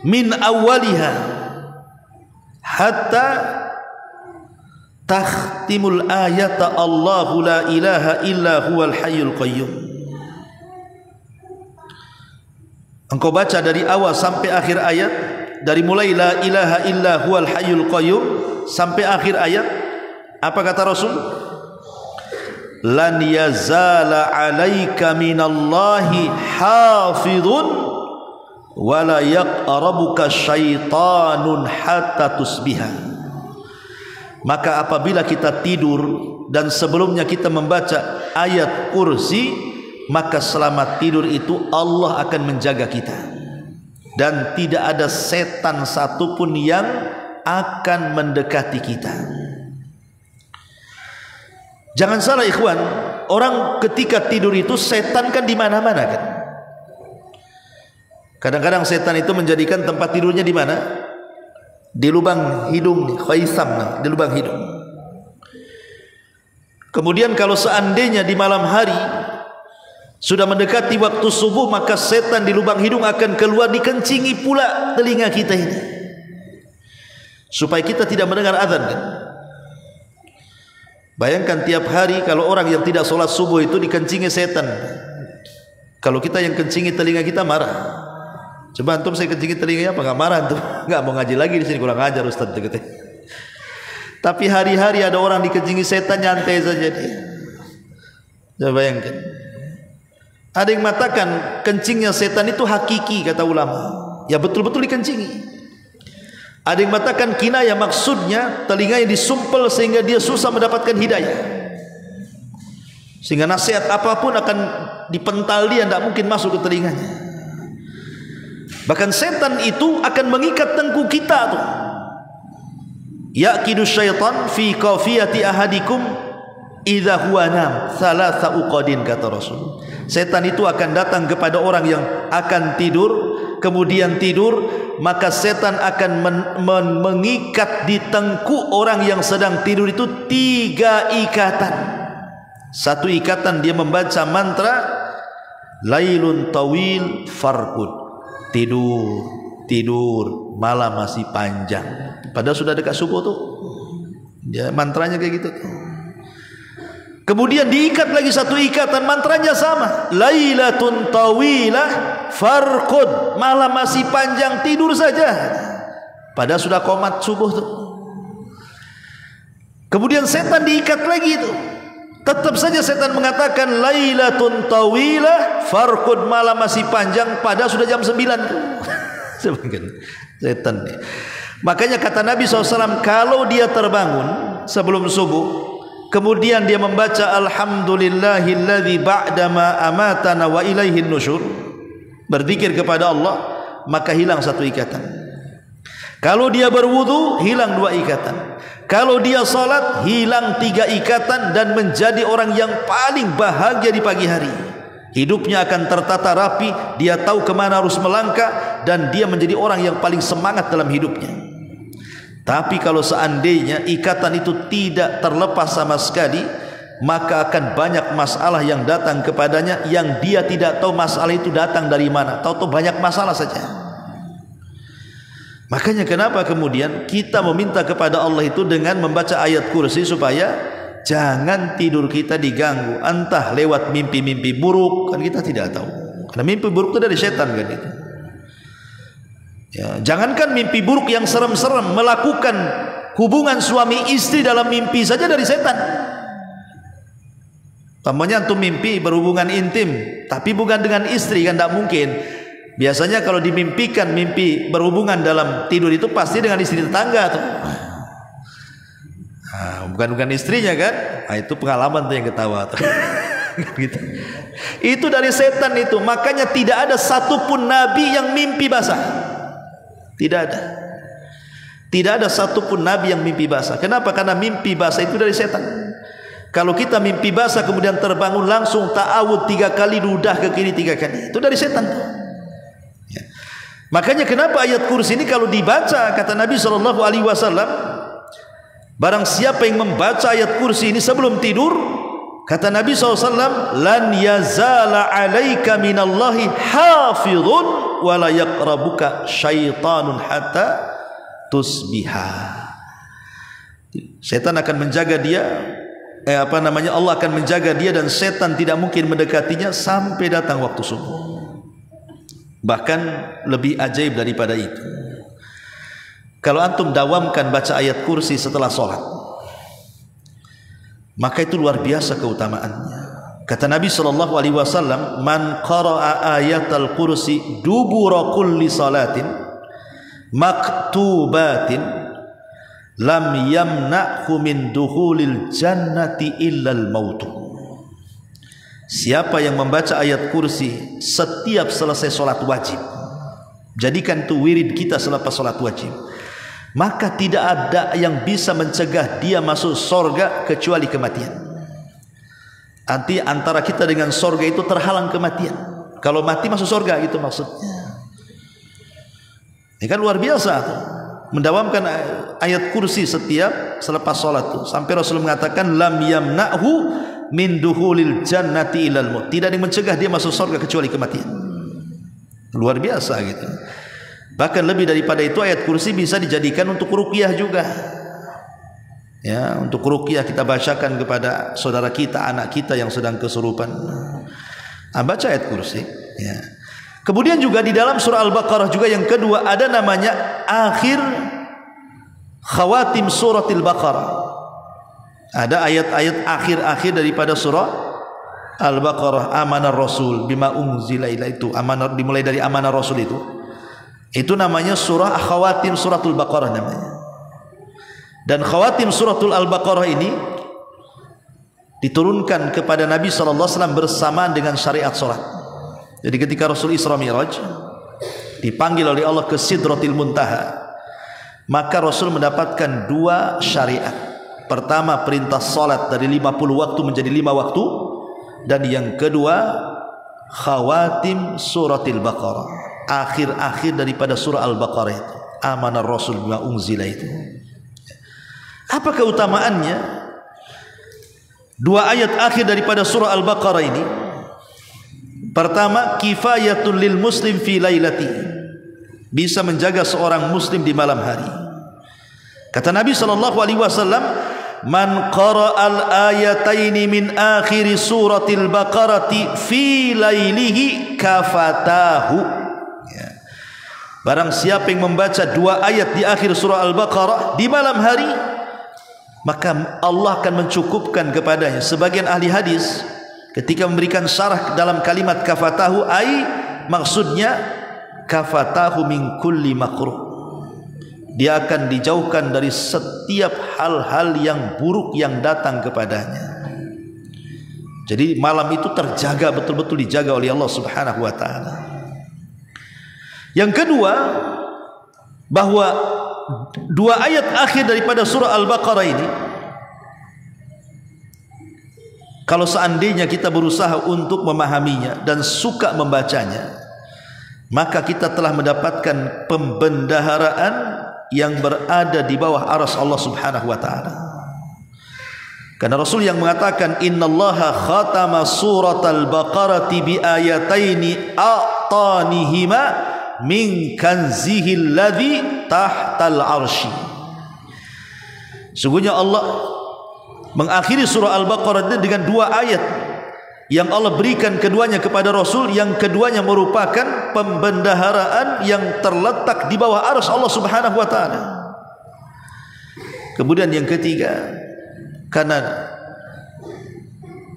min awwaliha hatta takhtimul ayata Allahu la ilaha illa huwal hayyul qayyum. Engkau baca dari awal sampai akhir ayat, dari mulai la ilaha illa huwal hayyul qayyum sampai akhir ayat. Apa kata Rasul? Lan yazala alaika minallahi hafidhun wala yaqrabuka syaitanun hatta tusbiha. Maka apabila kita tidur dan sebelumnya kita membaca ayat kursi, maka selama tidur itu Allah akan menjaga kita, dan tidak ada setan satupun yang akan mendekati kita. Jangan salah ikhwan, orang ketika tidur itu setan kan di mana-mana kan. Kadang-kadang setan itu menjadikan tempat tidurnya di mana? Di lubang hidung, khaisam, di lubang hidung. Kemudian kalau seandainya di malam hari sudah mendekati waktu subuh, maka setan di lubang hidung akan keluar, dikencingi pula telinga kita ini, supaya kita tidak mendengar azan kan. Bayangkan tiap hari kalau orang yang tidak sholat subuh itu dikencingi setan. Kalau kita yang kencingi telinga kita marah. Coba antum saya kencingi telinganya, apa nggak marah antum? Nggak mau ngaji lagi di sini, kurang ajar Ustaz gitu. Tapi hari-hari ada orang dikencingi setan, nyantai saja dia. Coba bayangkan. Ada yang mengatakan kencingnya setan itu hakiki, kata ulama. Ya betul-betul dikencingi. Ada yang mengatakan kinayah, maksudnya telinganya disumpel sehingga dia susah mendapatkan hidayah, sehingga nasihat apapun akan dipental dia, tidak mungkin masuk ke telinganya. Bahkan setan itu akan mengikat tengkuk kita tuh. Yaqidu syaitan fi qafiyati ahadikum idza huwa nam thalatha uqadin, kata Rasul. Setan itu akan datang kepada orang yang akan tidur, kemudian tidur, maka setan akan mengikat di tengkuk orang yang sedang tidur itu 3 ikatan. Satu ikatan dia membaca mantra lailun tawil farqud, tidur malam masih panjang, padahal sudah dekat subuh tuh ya, mantranya kayak gitu. Kemudian diikat lagi satu ikatan, mantranya sama, lailatun tawilah farqud, malam masih panjang, tidur saja, padahal sudah qomat subuh tuh. Kemudian setan diikat lagi itu, tetap saja setan mengatakan lailatun tawilah farqud, malam masih panjang, padahal sudah jam 9 tuh. Setan nih. Makanya kata Nabi SAW, kalau dia terbangun sebelum subuh, kemudian dia membaca alhamdulillahilladzi ba'dama amatana wa ilaihin nusyur, berzikir kepada Allah, maka hilang satu ikatan. Kalau dia berwudu, hilang 2 ikatan. Kalau dia salat, hilang 3 ikatan, dan menjadi orang yang paling bahagia di pagi hari. Hidupnya akan tertata rapi, dia tahu kemana harus melangkah, dan dia menjadi orang yang paling semangat dalam hidupnya. Tapi kalau seandainya ikatan itu tidak terlepas sama sekali, maka akan banyak masalah yang datang kepadanya, yang dia tidak tahu masalah itu datang dari mana, tahu banyak masalah saja. Makanya kenapa kemudian kita meminta kepada Allah itu dengan membaca ayat kursi, supaya jangan tidur kita diganggu, entah lewat mimpi-mimpi buruk, kan kita tidak tahu, karena mimpi buruk itu dari setan kan itu. Ya, jangankan mimpi buruk yang serem-serem, melakukan hubungan suami istri dalam mimpi saja dari setan. Namanya antum mimpi berhubungan intim, tapi bukan dengan istri, kan tidak mungkin. Biasanya kalau dimimpikan mimpi berhubungan dalam tidur itu pasti dengan istri tetangga tuh. Bukan istrinya kan? Itu pengalaman tuh yang ketawa tuh. Gitu. Itu dari setan itu. Makanya tidak ada satupun nabi yang mimpi basah. Tidak ada. Tidak ada satupun nabi yang mimpi basah. Kenapa? Karena mimpi basah itu dari setan. Kalau kita mimpi basah kemudian terbangun langsung ta'awud 3 kali, ludah ke kiri 3 kali, itu dari setan. Ya. Makanya kenapa ayat kursi ini kalau dibaca, kata Nabi SAW, barang siapa yang membaca ayat kursi ini sebelum tidur, kata Nabi SAW, lan yazala alaika minallahi hafidhun wala yaqrabuka syaitanun hatta tusbiha. Setan akan menjaga dia, Allah akan menjaga dia, dan setan tidak mungkin mendekatinya sampai datang waktu subuh. Bahkan lebih ajaib daripada itu, kalau antum dawamkan baca ayat kursi setelah sholat, maka itu luar biasa keutamaannya. Kata Nabi SAW, man qara'a ayatal kursi dubura kulli salatin maktubatin lam yamna'hu min dukhulil jannati illal mautu. Siapa yang membaca ayat kursi setiap selesai sholat wajib, jadikan itu wirid kita selepas sholat wajib, maka tidak ada yang bisa mencegah dia masuk surga kecuali kematian. Nanti antara kita dengan surga itu terhalang kematian. Kalau mati masuk surga, gitu maksudnya. Ini kan luar biasa tuh. Mendawamkan ayat kursi setiap selepas sholat tuh. Sampai Rasul mengatakan lam yamna'hu min duhulil jannati ilal maut. Tidak ada yang mencegah dia masuk surga kecuali kematian. Luar biasa gitu. Bahkan lebih daripada itu, ayat kursi bisa dijadikan untuk ruqyah juga. Ya, untuk ruqyah kita bacakan kepada saudara kita, anak kita yang sedang kesurupan. Baca ayat kursi. Ya. Kemudian juga di dalam surah Al-Baqarah juga yang kedua ada namanya akhir khawatim suratil Baqarah. Ada ayat-ayat akhir-akhir daripada surah Al-Baqarah. Amanar Rasul bima unzila ila, itu amanah, dimulai dari amanah Rasul itu namanya surah khawatim suratul Baqarah namanya. Dan khawatim suratul Al-Baqarah ini diturunkan kepada Nabi SAW bersamaan dengan syariat sholat. Jadi ketika Rasul Isra Mi'raj dipanggil oleh Allah ke Sidratil Muntaha, maka Rasul mendapatkan 2 syariat. Pertama, perintah sholat dari 50 waktu menjadi 5 waktu, dan yang kedua khawatim suratil Baqarah. akhir-akhir daripada surah Al-Baqarah itu, amanar rasul bima unzila itu. Apa keutamaannya? Dua ayat akhir daripada surah Al-Baqarah ini. Pertama, kifayatul lil muslim fi lailati, bisa menjaga seorang muslim di malam hari. Kata Nabi SAW, man qara'al ayataini min akhir suratil baqarati fi lailihi kafatahu. Ya. Barang siapa yang membaca dua ayat di akhir surah Al-Baqarah di malam hari, maka Allah akan mencukupkan kepadanya. Sebagian ahli hadis ketika memberikan syarah dalam kalimat kafatahu, maksudnya kafatahu min kulli makruh, dia akan dijauhkan dari setiap hal-hal yang buruk yang datang kepadanya. Jadi malam itu terjaga, betul-betul dijaga oleh Allah Subhanahu wa taala. Yang kedua, bahwa dua ayat akhir daripada surah Al-Baqarah ini, kalau seandainya kita berusaha untuk memahaminya dan suka membacanya, maka kita telah mendapatkan pembendaharaan yang berada di bawah arsy Allah Subhanahu wa taala. Karena Rasul yang mengatakan innallaha khatama suratal baqarati bi ayataini a'tanihima min kanzihil ladzi tahtal arsy. Sungguhnya Allah mengakhiri surah Al-Baqarah dengan dua ayat yang Allah berikan keduanya kepada Rasul, yang keduanya merupakan pembendaharaan yang terletak di bawah arsy Allah Subhanahu wa taala. Kemudian yang ketiga, karena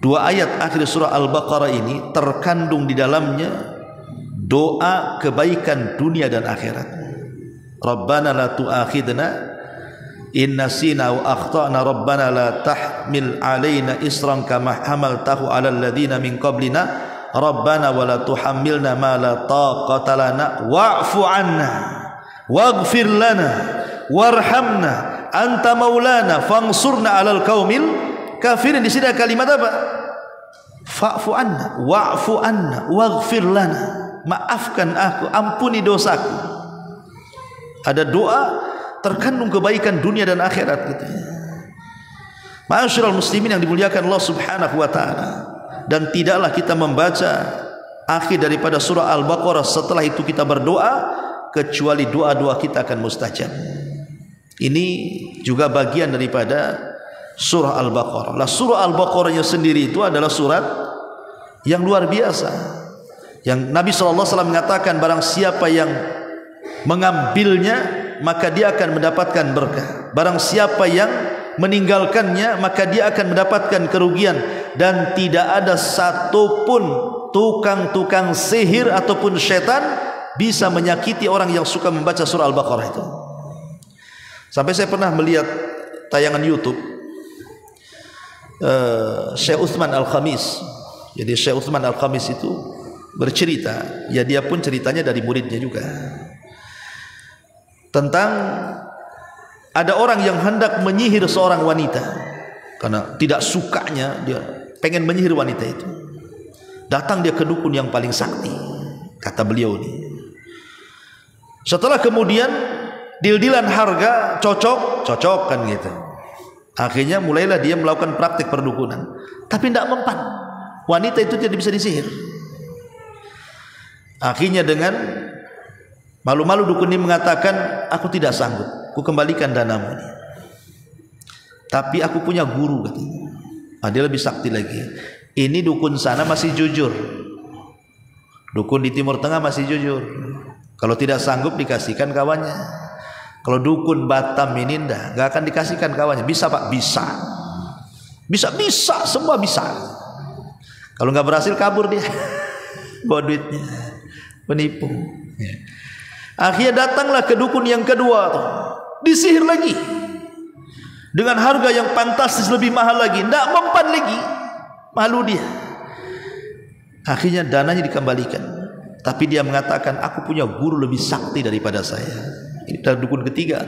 dua ayat akhir surah Al-Baqarah ini terkandung di dalamnya doa kebaikan dunia dan akhirat. Rabbana la tu'akhidna in nasina wa akhtana, rabbana la tahmil alaina isran kama hamaltahu alal ladina min qablina, rabbana wa la tuhammilna ma la taqata lana wa'fu anna waghfir lana warhamna anta maulana fansurna alal qaumil kafirin. Di sini ada kalimat apa? Fa'fu anna wa'fu anna waghfir lana, maafkan aku, ampuni dosaku. Ada doa terkandung kebaikan dunia dan akhirat gitu. Ma'asyiral muslimin yang dimuliakan Allah Subhanahu wa taala, dan tidaklah kita membaca akhir daripada surah Al-Baqarah setelah itu kita berdoa kecuali doa-doa kita akan mustajab. Ini juga bagian daripada surah Al-Baqarah. Lah surah Al-Baqarahnya sendiri itu adalah surat yang luar biasa, yang Nabi SAW mengatakan barang siapa yang mengambilnya maka dia akan mendapatkan berkah, barang siapa yang meninggalkannya maka dia akan mendapatkan kerugian, dan tidak ada satupun tukang-tukang sihir ataupun syaitan bisa menyakiti orang yang suka membaca surah Al-Baqarah itu. Sampai saya pernah melihat tayangan YouTube Syekh Utsman Al-Khamis. Jadi Syekh Utsman Al-Khamis itu bercerita, ya dia pun ceritanya dari muridnya juga, tentang ada orang yang hendak menyihir seorang wanita. Karena tidak sukanya, dia pengen menyihir wanita itu. Datang dia ke dukun yang paling sakti, kata beliau ini. Setelah kemudian deal-dealan harga, cocok kan gitu. Akhirnya mulailah dia melakukan praktik perdukunan, tapi tidak mempan. Wanita itu tidak bisa disihir. Akhirnya dengan malu-malu dukun ini mengatakan, aku tidak sanggup, aku kembalikan danamu ini. Tapi aku punya guru katanya. Dia lebih sakti lagi. Ini dukun sana masih jujur, dukun di Timur Tengah masih jujur. Kalau tidak sanggup dikasihkan kawannya. Kalau dukun Batam ini nggak akan dikasihkan kawannya. Bisa pak, bisa, semua bisa. Kalau nggak berhasil kabur dia, bawa duitnya, penipu. Akhirnya datanglah ke dukun yang kedua, disihir lagi dengan harga yang fantastis, lebih mahal lagi, tidak mempan lagi, malu dia. Akhirnya dananya dikembalikan, tapi dia mengatakan, aku punya guru lebih sakti daripada saya. Ini dari dukun ketiga,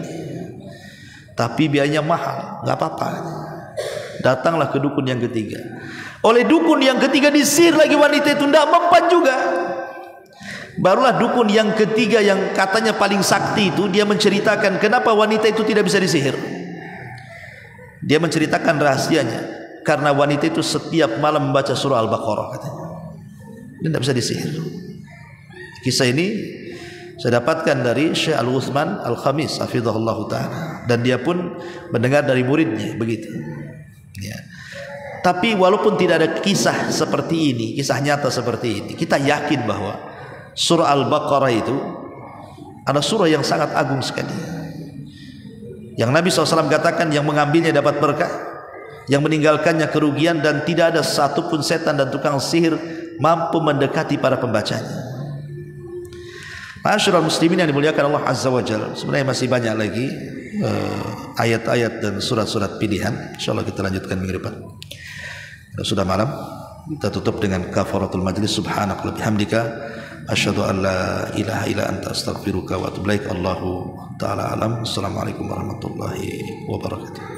tapi biayanya mahal, nggak apa-apa. Datanglah ke dukun yang ketiga. Oleh dukun yang ketiga disihir lagi wanita itu, tidak mempan juga. Barulah dukun yang ketiga yang katanya paling sakti itu, dia menceritakan kenapa wanita itu tidak bisa disihir. Dia menceritakan rahasianya, karena wanita itu setiap malam membaca surah Al-Baqarah katanya. Dia tidak bisa disihir. Kisah ini saya dapatkan dari Syekh Al-Uthman Al-Khamis hafizahullah ta'ala, dan dia pun mendengar dari muridnya begitu ya. Tapi walaupun tidak ada kisah seperti ini, kisah nyata seperti ini, kita yakin bahwa surah Al-Baqarah itu adalah surah yang sangat agung sekali, yang Nabi SAW katakan yang mengambilnya dapat berkah, yang meninggalkannya kerugian, dan tidak ada satupun setan dan tukang sihir mampu mendekati para pembacanya. Ma'asyiral muslimin yang dimuliakan Allah Azza wa Jalla, sebenarnya masih banyak lagi ayat-ayat dan surat-surat pilihan. Insyaallah kita lanjutkan minggu depan. Sudah malam, kita tutup dengan kafaratul majlis. Subhanakallahumma bihamdika asyhadu an la ilaha illa anta astaghfiruka wa atubu ilaik. Allahu taala alam. Assalamualaikum warahmatullahi wabarakatuh.